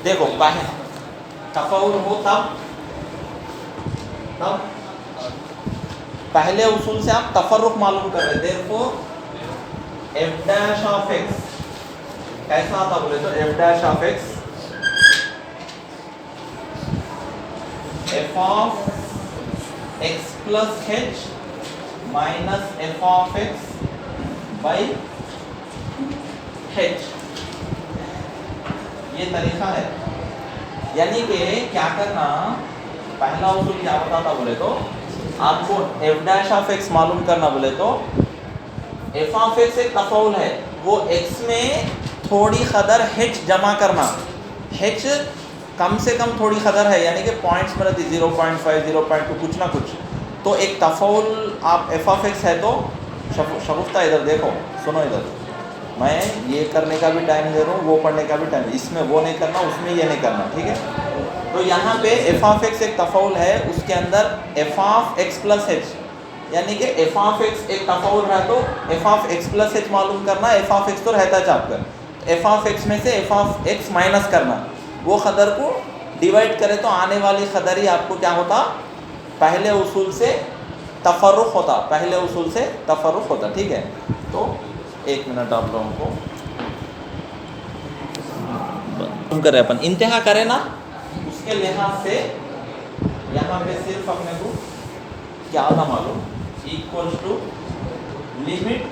देखो तफाउल हो तब पहले उसूल से आप तफर्रुक मालूम कर रहे। Therefore F dash of x कैसा आता बोले तो F dash of x F of x plus h minus f of x by H, ये तरीका है। यानी कि क्या करना, पहला उसूल क्या बताता बोले तो आपको एफ डैश ऑफ एक्स मालूम करना बोले तो एफ ऑफ एक्स एक तफाउल है, वो एक्स में थोड़ी कदर हेच जमा करना। हेच कम से कम थोड़ी कदर है, यानी कि पॉइंट्स में रहती 0.5 0.2 कुछ ना कुछ। तो एक तफाउल आप एफ ऑफ एक्स है तो शगुफ्ता इधर देखो, सुनो इधर, मैं ये करने का भी टाइम दे रहा हूँ, वो पढ़ने का भी टाइम, इसमें वो नहीं करना उसमें ये नहीं करना, ठीक है। तो यहाँ पे एफ ऑफ एक्स एक तफाउल है, उसके अंदर F of x plus H, यानी कि एफ ऑफ एक्स एक तफाउल है तो F of x plus H मालूम करना। एफ ऑफ एक्स तो रहता है चाप कर, एफ ऑफ एक्स में से एफ ऑफ एक्स माइनस करना, वो कदर को डिवाइड करें तो आने वाली कदर ही आपको क्या होता, पहले उसूल से तफर्रुक होता, पहले उसूल से तफर्रुक होता, ठीक है। तो एक मिनट आप लोगों को करें, अपन इंतहा करें ना, उसके लिहाज से यहाँ पे सिर्फ अपने को क्या था मालूम, equals to limit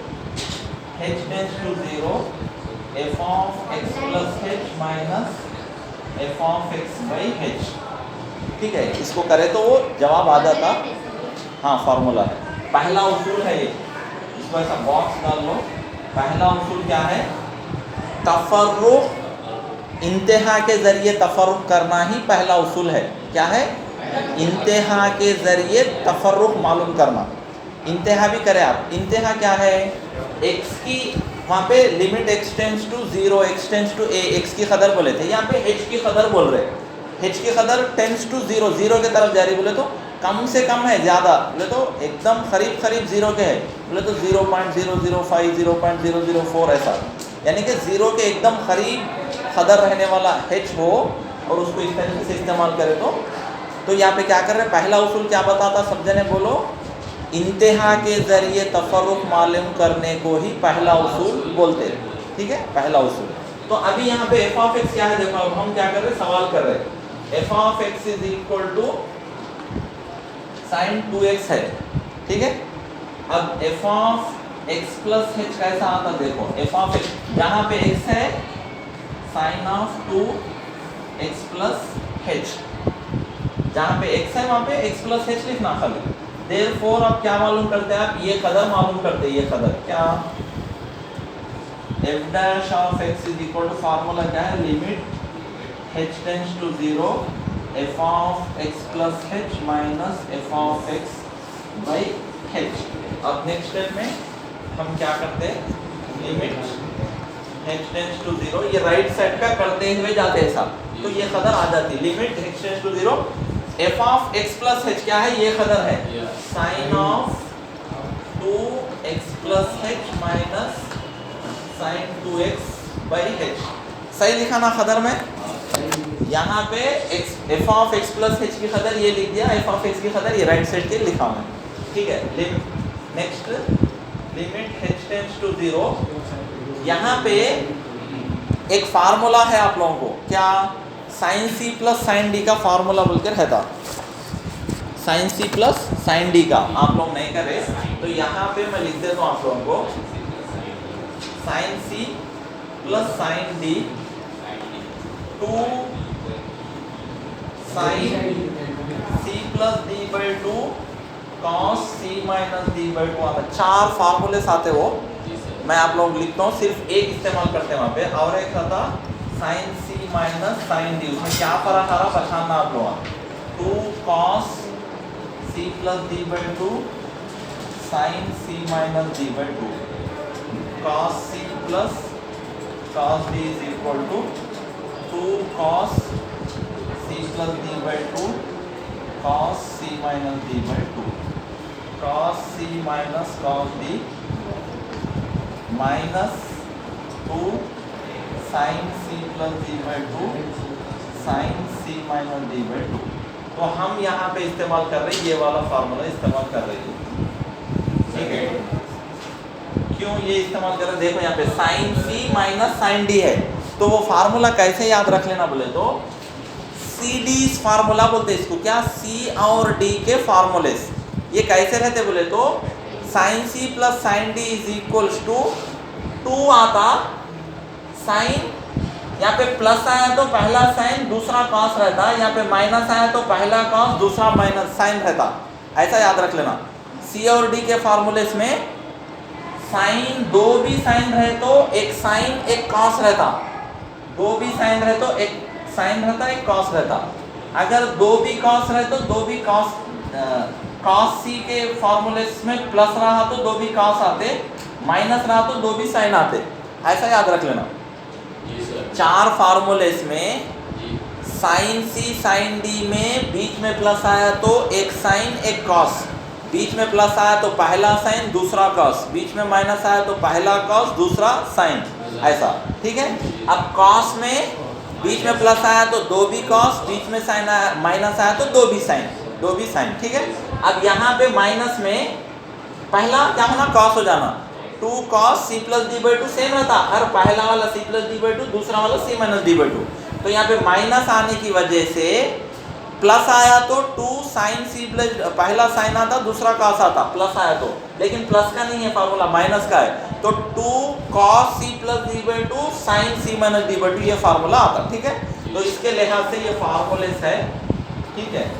h tends to 0 f of x plus h minus f of x by h, ठीक है। इसको करें तो वो जवाब आ जाता। हाँ, फार्मूला है, पहला उसूल है ये, इसको ऐसा बॉक्स डाल लो। पहला उसूल क्या है, तफर्रुक, इंतहा के ज़रिए तफर्रुक करना ही पहला उसूल है। क्या है, इंतहा के ज़रिए तफर्रुक मालूम करना। इंतहा भी करें आप, इंतहा क्या है, एक्स की वहाँ पे limit x tends to 0 x tends to a, x की कदर बोले थे, यहाँ पे एच की कदर बोल रहे, एच की कदर टेंड्स टू 0 0 के तरफ जा रही, बोले तो कम से कम है, ज़्यादा बोले तो एकदम करीब करीब 0 के है, बोले तो 0.005 0.004 ऐसा, यानी कि 0 के एकदम करीब कदर रहने वाला h हो और उसको इस तरीके से इस्तेमाल करें तो यहाँ पे क्या कर रहे हैं, पहला उसूल क्या बताता, सब जने बोलो, इंतहा के ज़रिए तफर्रुक मालूम करने को ही पहला उसूल बोलते हैं, ठीक है, पहला उसूल। तो अभी यहाँ पे एफ ऑफ एक्स क्या है, देखो अब हम क्या कर रहे हैं, सवाल कर रहे हैं, f of x is equal to sine 2x है, ठीक है। अब f of x plus h कैसा आता, देखो एफ ऑफ एक्स, जहाँ पे x है sine of 2x plus H, जहाँ पे x है वहाँ पे x प्लस एच लिखना खाली। देयरफॉर अब क्या मालूम करते हैं आप, ये कदर मालूम करते हैं, ये कदर क्या, f dash of x is equal to, formula क्या है, limit h tends to 0 f of x plus h minus f of x by h. अब नेक्स्ट स्टेप में हम क्या करते हैं, लिमिट h टेंड्स टू 0, ये राइट साइड का करते हुए जाते हैं साहब, तो ये कदर आ जाती है, limit h tends to 0 f of x plus h क्या है, ये कदर है sine of 2x plus h minus sine 2x by h, सही लिखा ना कदर में। यहाँ पे f of x plus h की कदर ये लिख दिया, एफ ऑफ एक्स की कदर ये राइट साइड के लिखा मैं, ठीक है। Next limit h tends to 0, यहाँ पे एक फार्मूला है आप लोगों को, क्या, sine c plus sine d का फार्मूला बोलकर रहता, sine c plus sine d का, आप लोग नहीं करे तो यहाँ पे मैं लिख देता हूँ आप लोगों को, sine c plus sine d 2 sine c plus d by 2 cos c minus d by 2 आता, 4 फार्मूले आते वो, मैं आप लोग लिखता हूँ, सिर्फ एक इस्तेमाल करते हैं वहाँ पे, और एक था sine c minus sine d, उसमें क्या फर्क आ रहा पहचानना आप लोग, 2 cos c plus d by 2 sine c minus d by 2, cos c plus cos d is equal to 2 cos c plus d by 2 cos c minus d by 2, cos c minus cos d minus 2 sine c plus d by 2 sine c minus d by to. तो हम यहाँ पे इस्तेमाल कर रहे हैं ये वाला फार्मूला इस्तेमाल कर रहे हैं, ठीक है। क्यों ये इस्तेमाल कर रहे हैं, देखो यहाँ पे sign c minus sine D है, तो वो फार्मूला कैसे याद रख लेना बोले तो सी डी फार्मूला बोलते हैं इसको, क्या सी और डी के फार्मूले। ये कैसे रहते बोले तो sine c plus sine d is equals to 2 आता, साइन यहाँ पे प्लस आया तो पहला साइन दूसरा कॉस रहता, यहाँ पे माइनस आया तो पहला कॉस दूसरा माइनस साइन रहता, ऐसा याद रख लेना। सी और डी के फार्मूले में साइन दो भी साइन रहे तो एक साइन एक कॉस रहता, दो भी साइन रहे तो एक साइन रहता एक कॉस रहता, अगर दो भी कॉस रहे तो दो भी कॉस, कॉस सी के फार्मूले में प्लस रहा तो दो भी कॉस आते, माइनस रहा तो दो भी साइन आते, ऐसा याद रख लेना। चार फार्मूलेस में साइन सी साइन डी में बीच में प्लस आया तो एक साइन एक कॉस, बीच में प्लस आया तो पहला साइन दूसरा कॉस, बीच में माइनस आया तो पहला कॉस दूसरा साइन, ऐसा, ठीक है। अब कॉस में बीच में प्लस आया तो दो भी कॉस, बीच में साइन आया माइनस आया तो दो भी साइन, ठीक है। अब यहाँ पे माइनस में पहला क्या होना, कॉस हो जाना, 2 cos c plus d by to same रहता, हर पहला वाला c plus d by to, दूसरा वाला c minus d by to. तो यहाँ पे माइनस आने की वजह से प्लस आया तो 2 साइन सी प्लस, पहला साइन आता दूसरा कॉस आता, प्लस आया तो, लेकिन प्लस का नहीं है फार्मूला, माइनस का है, तो 2 cos c plus d by two sine c minus d by two ये फार्मूला आता, ठीक है। तो इसके लिहाज से ये फार्मूलेस है, ठीक है।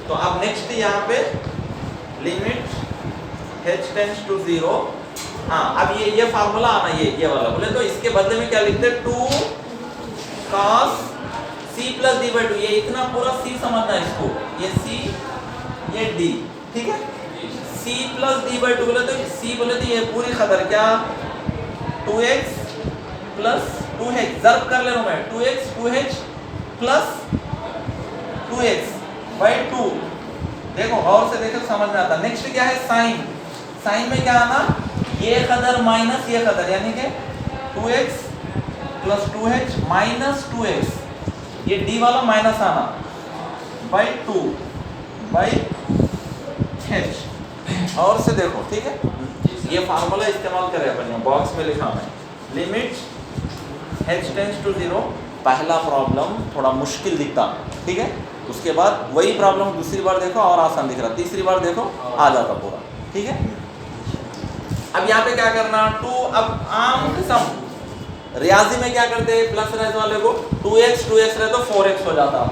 तो अब नेक्स्ट यहाँ पे लिमिट h टेंड्स टू 0, हाँ अब ये फार्मूला आना, ये वाला बोले तो इसके बदले में क्या लिखते हैं, 2 cos c plus d by two, ये इतना पूरा c समझना इसको, ये c ये d, ठीक है। c plus d by to बोले तो c बोले तो ये पूरी खबर क्या 2x प्लस 2h, ज़र्ब कर ले रहा हूँ मैं, 2x 2h plus 2x by 2, देखो और से देखो समझ में आता। नेक्स्ट क्या है साइन, साइन में क्या आना, ये कदर माइनस ये कदर, यानी कि 2x plus 2h minus 2x, ये d वाला माइनस आना बाई 2 बाई h, और से देखो, ठीक है। ये फार्मूला इस्तेमाल करें अपन, बॉक्स में लिखा मैं, लिमिट h टेंड्स टू 0, पहला प्रॉब्लम थोड़ा मुश्किल दिखता, ठीक है। उसके बाद वही प्रॉब्लम दूसरी बार देखो और आसान दिख रहा, तीसरी बार देखो आ जाता पूरा, ठीक है। अब यहाँ पे क्या करना, 2, अब आम किस्म रियाजी में क्या करते हैं, प्लस रहने वाले को 2x रहे तो 4x हो जाता,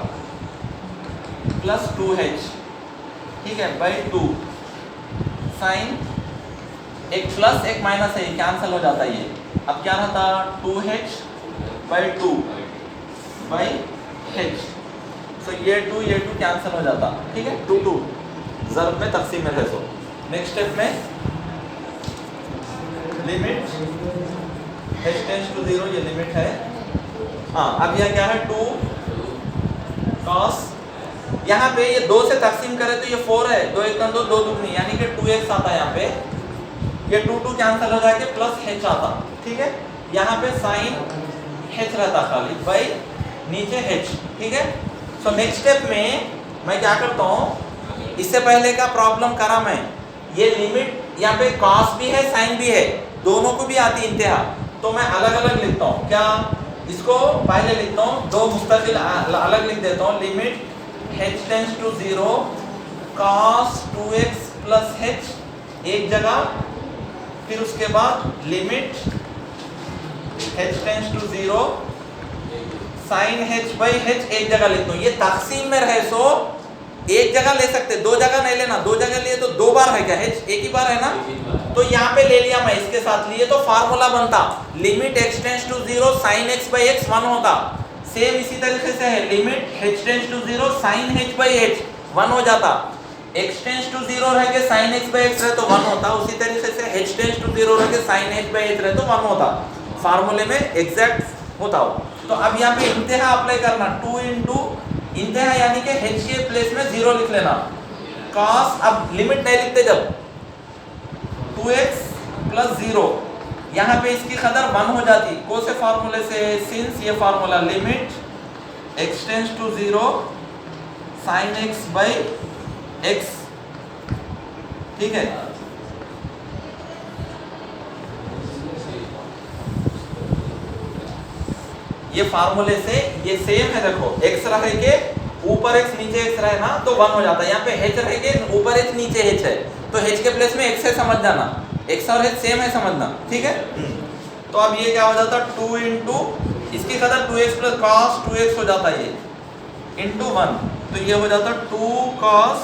प्लस 2h, ठीक है, बाई 2 साइन, एक प्लस एक माइनस है, कैंसिल हो जाता है ये। अब क्या रहता, 2h बाई 2 बाई h, तो ये 2 कैंसिल हो जाता, ठीक है, 2 ज़र्ब में तकसीम में है। सो नेक्स्ट स्टेप में लिमिट h टेंड्स टू 0, ये लिमिट है, हाँ। अब यह क्या है, 2 cos, यहाँ पे ये 2 से तकसीम करें तो ये 4 है, 2 1 2 2 दुगनी, यानी कि 2x आता है यहाँ पे, ये 2 कैंसिल हो जाके प्लस h आता, ठीक है। यहाँ पे साइन h रहता खाली बाई नीचे h, ठीक है। सो नेक्स्ट स्टेप में मैं क्या करता हूँ, इससे पहले का प्रॉब्लम करा मैं, ये लिमिट यहाँ पे cos भी है साइन भी है, दोनों को भी आती इंतहा, तो मैं अलग अलग लिखता हूँ, क्या इसको पहले लिखता हूँ, दो मुस्तकिल अलग लिख देता हूँ, limit h tends to 0 cos 2x plus h एक जगह, फिर उसके बाद limit h tends to 0 sine h by h एक जगह लिखता हूँ। ये तकसीम में रहे सो एक जगह ले सकते, दो जगह नहीं लेना, दो जगह लिए तो 2 बार है क्या, h एक ही बार है ना, तो यहाँ पे ले लिया मैं, इसके साथ लिए तो फार्मूला बनता, limit x tends to 0 sine x by x 1 होता, सेम इसी तरीके से है, limit h tends to 0 sine h by h 1 हो जाता, x टेंड्स टू 0 रह के साइन x बाई x रहे तो 1 होता, उसी तरीके से h टेंड्स टू 0 रह के साइन h बाई h रहे तो 1 होता, फार्मूले में एग्जैक्ट होता हो। तो अब यहाँ पे इंतहा अप्लाई करना, 2 इंटू इंतहा यानी कि h के प्लेस में 0 लिख लेना, cos, अब लिमिट नहीं लिखते जब, 2x प्लस 0, यहाँ पे इसकी कदर 1 हो जाती, कौन से फार्मूले से, सिंस ये formula limit x tends to 0 sine x by x, ठीक है। ये फार्मूले से ये सेम है, देखो x रहे के ऊपर x नीचे x रहे ना तो 1 हो जाता है। यहाँ पे h रहे के ऊपर h नीचे h है तो h के प्लेस में x है, समझ जाना x और h सेम है, समझना, ठीक है। तो अब ये क्या हो जाता है 2 इंटू इसकी कदर 2x प्लस कॉस 2x हो जाता है ये इंटू 1, तो ये हो जाता 2 कॉस,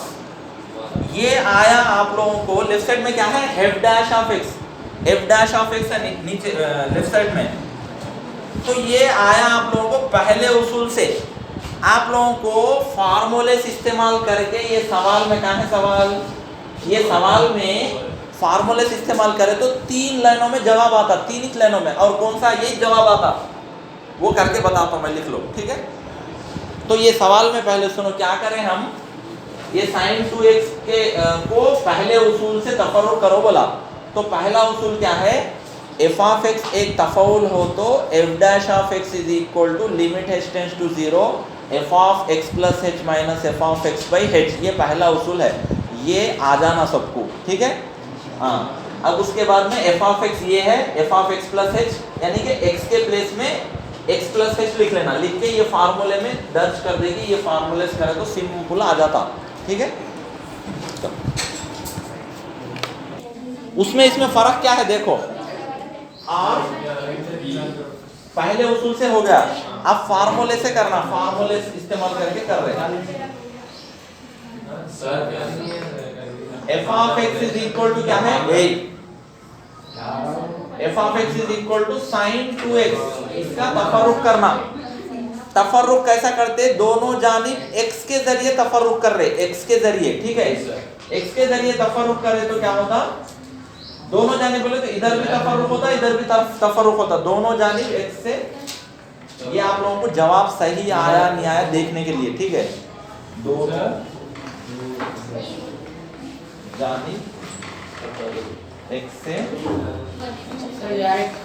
ये आया आप लोगों को लेफ्ट साइड में क्या है f dash of x, f dash of x है नीचे लेफ्ट साइड में। तो ये आया आप लोगों को पहले उसूल से, आप लोगों को फार्मूले इस्तेमाल करके ये सवाल में, कहाँ है सवाल, ये सवाल में फार्मूले इस्तेमाल करें तो 3 लाइनों में जवाब आता, 3 ही लाइनों में, और कौन सा यही जवाब आता वो करके बताता हूँ मैं, लिख लो, ठीक है। तो ये सवाल में पहले सुनो क्या करें हम, ये साइन 2x के को पहले उसूल से तफर्रुक करो बोला। तो पहला उसूल क्या है, f ऑफ x एक तफाउल हो तो f dash of x is equal to limit h tends to 0 f of x plus h minus f of x by h, ये पहला उसूल है, ये आ जाना सबको, ठीक है। हाँ, अब उसके बाद में f ऑफ x ये है f of x plus h, यानी कि x के प्लेस में x प्लस h लिख लेना, लिख के ये फार्मूले में दर्ज कर देगी, ये फार्मूले से करे तो सिंपल आ जाता, ठीक है। उसमें इसमें फर्क क्या है देखो, और पहले उसूल से हो गया, अब फार्मूले से करना, फार्मूले इस्तेमाल करके कर रहे हैं। f of x is equal to क्या है 8, f of x is equal to sine 2x, इसका तफर्रुक करना। तफर्रुक कैसा करते, दोनों जानिब x के जरिए तफर्रुक कर रहे, x के जरिए, ठीक है, x के जरिए तफर्रुक करे तो क्या होता, दोनों जानिब बोले तो इधर भी तफर्रुक होता, इधर भी तफर्रुक होता, दोनों जानिब x से। ये आप लोगों को जवाब सही आया नहीं आया देखने के लिए, ठीक है, दोनों जानिब x से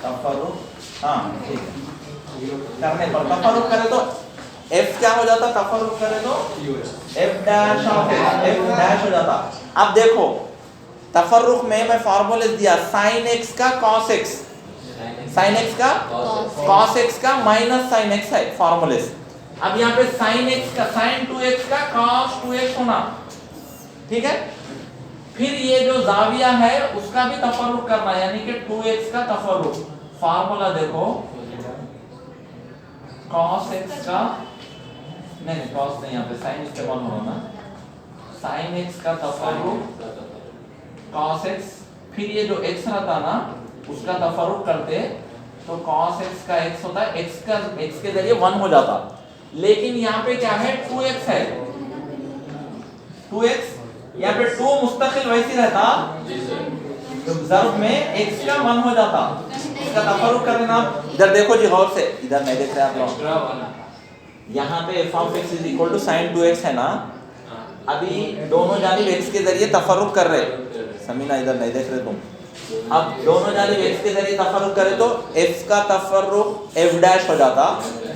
तफर्रुक, हाँ ठीक है, करने पर तफर्रुक करे तो f क्या हो जाता, तफर्रुक करे तो f dash of x, f dash हो जाता। अब देखो तफर्रुक में मैं फार्मूले दिया, साइन x का cos x, साइन x का cos x का माइनस साइन x है फार्मूले। अब यहाँ पे साइन x का साइन 2x का cos 2x होना, ठीक है। फिर ये जो जाविया है उसका भी तफर्रुक करना, यानी कि 2x का तफर्रुक, फार्मूला देखो cos x का, नहीं cos नहीं, यहाँ पे साइन इस्तेमाल होना ना, साइन x का तफर्रुक cos x, फिर ये जो x रहता ना उसका तफर्रुक करते तो cos x का x होता है, x के जरिए 1 हो जाता, लेकिन यहाँ पे क्या है 2x है, 2x यहाँ पे 2 मुस्तकिल वैसी रहता, तो ज़र्ब में x का 1 हो जाता, इसका तफर्रुक कर लेना। इधर देखो जी गौर से, इधर नहीं देख रहे आप लोग, यहाँ पे f of x is equal to sine 2x है ना, अभी दोनों जानिब x के जरिए तफर्रुक कर रहे, समीना इधर नहीं देख रहे तुम, अब दोनों जानिब x के जरिए तफर्रुक करे तो f का तफर्रुक f डैश हो जाता।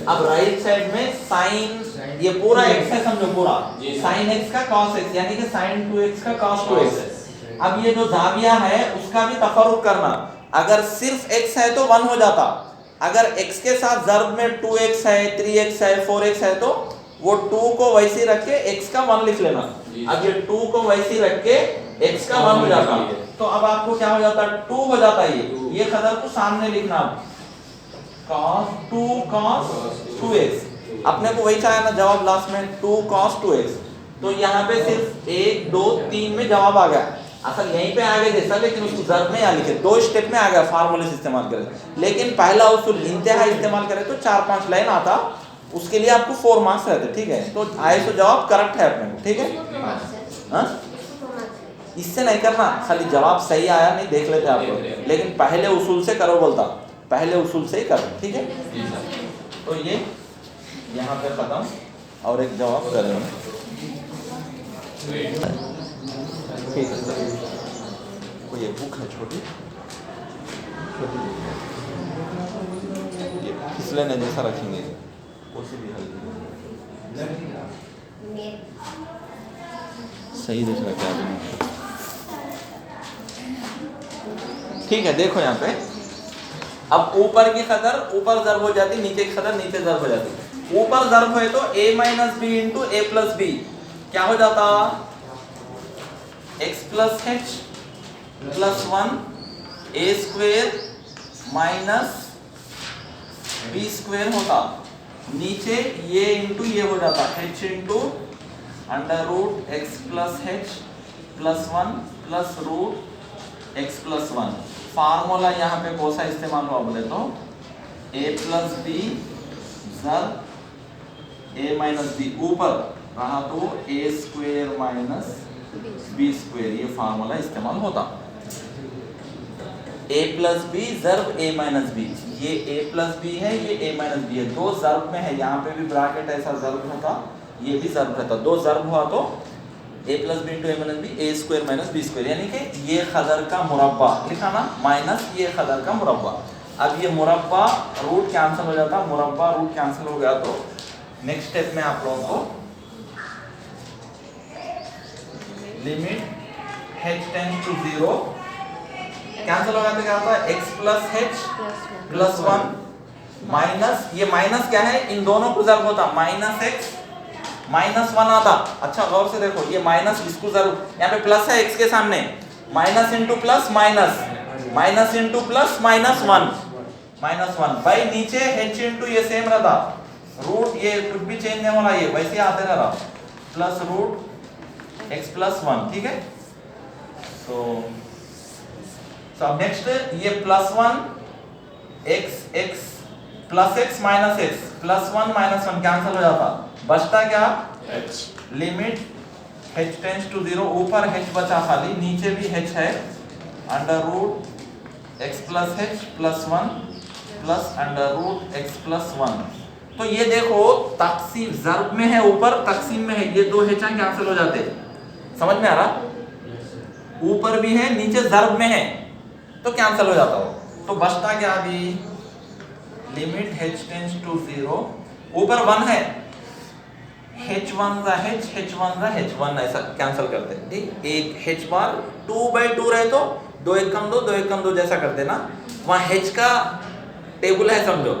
अब राइट साइड में साइन, ये पूरा x है समझो, पूरा साइन x का cos x, यानी कि साइन 2x का cos 2x। अब ये जो जाविया है उसका भी तफर्रुक करना, अगर सिर्फ x है तो 1 हो जाता, अगर x के साथ ज़र्ब में 2x है 3x है 4x है तो वो 2 को वैसे रख के x का 1 लिख लेना। अब ये 2 को वैसे रख के x का 1 हो जाता, तो अब आपको क्या हो जाता, 2 हो जाता, ये खदर को सामने लिखना, cos 2 cos 2x, अपने को वही चाहे ना जवाब लास्ट में 2 cos 2x, तो यहाँ पे सिर्फ 1 2 3 में जवाब आ गया, असल यहीं पे आ गया जैसा, लेकिन उसको ज़र्ब में या लिखे 2 स्टेप में आ गया, फार्मूले से इस्तेमाल करें, लेकिन पहला उसूल इंतहा इस्तेमाल करें तो 4-5 लाइन आता, उसके लिए आपको 4 मार्क्स रहते, ठीक है। तो आए तो जवाब करेक्ट है अपने को, ठीक है, हाँ इससे नहीं करना, खाली जवाब सही आया नहीं देख लेते आप लोग, लेकिन पहले उसूल से करो बोलता, पहले उसूल से ही करो, ठीक है। तो ये यहाँ पे खत्म, और एक जवाब करें, ठीक है। कोई ये बुक है छोटी, ये फिसले ने जैसा रखेंगे, उसे भी हल सही दिख रहा क्या भी। ठीक है, देखो यहाँ पे अब ऊपर की कदर ऊपर ज़र्ब हो जाती, नीचे की कदर नीचे ज़र्ब हो जाती। ऊपर ज़र्ब है तो a minus B into A plus B क्या हो जाता, x plus H plus 1 A square minus B square होता। नीचे ये इंटू ये हो जाता h into under root X plus H plus 1 plus root X plus 1। Formula यहाँ पे कौन सा इस्तेमाल हुआ बोले तो a प्लस बी ज़र a माइनस बी, ऊपर रहा तो a square minus B square, ये फार्मूला इस्तेमाल होता। a प्लस बी ज़र्ब a माइनस बी, ये a प्लस बी है, ये a माइनस बी है, दो ज़र्ब में है। यहाँ पे भी ब्रैकेट ऐसा ज़र्ब होता, ये भी ज़र्ब रहता, दो ज़र्ब हुआ तो a plus b into a minus b a square minus b square, यानी कि ये खदर का मुरब्बा लिखा ना माइनस ये खदर का मुरब्बा। अब ये मुरब्बा रूट कैंसिल हो जाता, मुरब्बा रूट कैंसिल हो गया तो नेक्स्ट स्टेप में आप लोगों को limit h tends to 0 cancel हो जाता, क्या होता है x plus h plus 1 minus ये माइनस क्या है, इन दोनों को ज़र्ब होता माइनस x माइनस 1 आता। अच्छा गौर से देखो ये माइनस इसको ज़रूर, यहाँ पे प्लस है x के सामने, minus into plus minus, minus into plus minus 1 भाई नीचे h इंटू ये सेम रहता, रूट ये कुछ भी चेंज नहीं हो रहा, ये वैसे आते रह रहा प्लस रूट x प्लस 1। ठीक है, तो अब नेक्स्ट ये plus 1 x plus x minus x plus 1 minus 1 cancel हो जाता, बचता क्या h, limit h tends to 0, ऊपर h बचा खाली, नीचे भी h है, under root x plus h plus 1 plus under root x plus 1। तो ये देखो तकसीम ज़र्ब में है, ऊपर तकसीम में है, ये दो h कैंसिल हो जाते, समझ में आ रहा, ऊपर भी है नीचे ज़र्ब में है तो कैंसिल हो जाता हो। तो बचता क्या अभी, लिमिट h टेंड्स टू 0, ऊपर 1 है, h1 ज़ा h1 ऐसा कैंसिल करते हैं। ठीक, एक h बार 2/2 रहे तो 2 1 कम 2 2 1 कम 2 जैसा करते ना, वहाँ h का टेबल है समझो,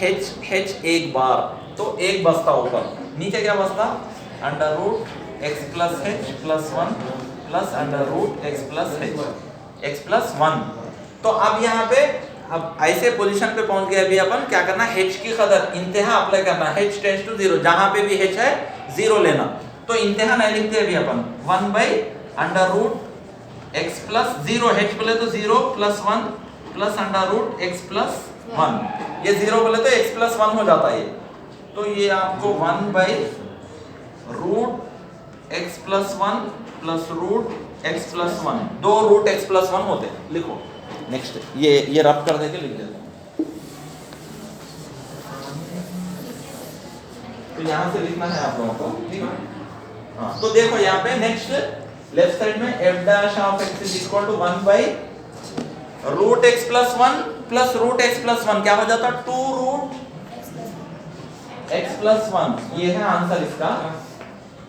h एक बार तो एक बचता ऊपर, नीचे क्या बचता under root x plus h plus 1 plus under root x plus h x plus 1। तो अब यहाँ पे अब ऐसे पोजीशन पे पहुंच गए, अभी अपन क्या करना, h की कदर इंतहा अप्लाई करना, h टेंड्स टू 0, जहां पे भी h है 0 लेना। तो इंतहा नहीं लिखते अभी अपन, 1 by under root x plus 0, h बोले तो 0 plus 1 plus under root x plus 1, ये 0 बोले तो x प्लस 1 हो जाता है। तो ये आपको 1 by root x plus 1 plus root x plus 1, दो रूट x प्लस 1 होते, लिखो। नेक्स्ट ये रब कर देके लिख देता हूँ, तो यहाँ से लिखना है आप लोगों को, ठीक है। हाँ, तो देखो यहाँ पे नेक्स्ट लेफ्ट साइड में f dash of x is equal to 1 by root x plus 1 plus root x plus 1 क्या हो जाता, 2 रूट x प्लस 1, ये है आंसर इसका।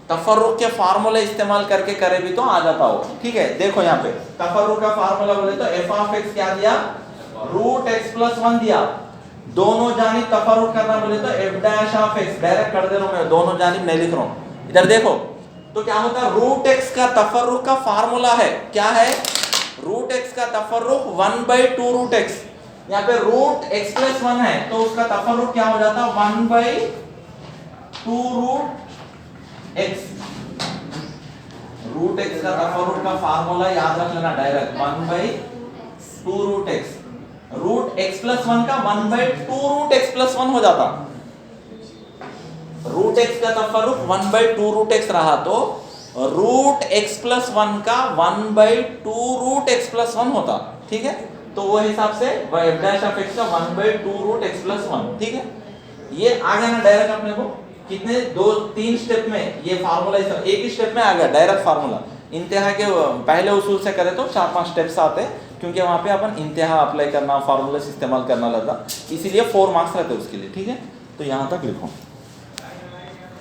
तफर्रुक के फार्मूले इस्तेमाल करके करे भी तो आ जाता हो, ठीक है। देखो यहाँ पे तफर्रुक का फार्मूला बोले तो f ऑफ x क्या दिया, रूट x प्लस 1 दिया, दोनों जानिब तफर्रुक करना बोले तो f dash of x, direct कर दे रहा हूं मैं, दोनों जानिब नहीं लिख रहा हूं, इधर देखो तो क्या होता है, रूट x का तफर्रुक का फार्मूला है, क्या है, रूट x का तफर्रुक 1/2 रूट x, यहाँ पे रूट x प्लस 1 है तो उसका तफर्रुक क्या हो जाता, 1/2 रूट x, रूट x का तफर्रुक का फार्मूला याद रख लेना direct, 1/2 root x, root x plus 1 का 1/2 रूट x प्लस 1 हो जाता, रूट x का तफर्रुक 1/2 रूट x रहा तो रूट x प्लस 1 का 1/2 रूट x प्लस 1 होता, ठीक है। तो वो हिसाब से f डैश ऑफ x का 1/2 रूट x प्लस 1, ठीक है। ये आ गया ना डायरेक्ट अपने को, कितने 2-3 स्टेप में ये फार्मूला, एक ही स्टेप में आ गया डायरेक्ट फार्मूला। इंतहा के पहले उसूल से करें तो 4-5 स्टेप्स आते हैं, क्योंकि वहाँ पे अपन इंतहा अप्लाई करना, फार्मूला इस्तेमाल करना लगा, इसीलिए 4 मार्क्स रहते हैं उसके लिए, ठीक है। तो यहाँ तक लिखो।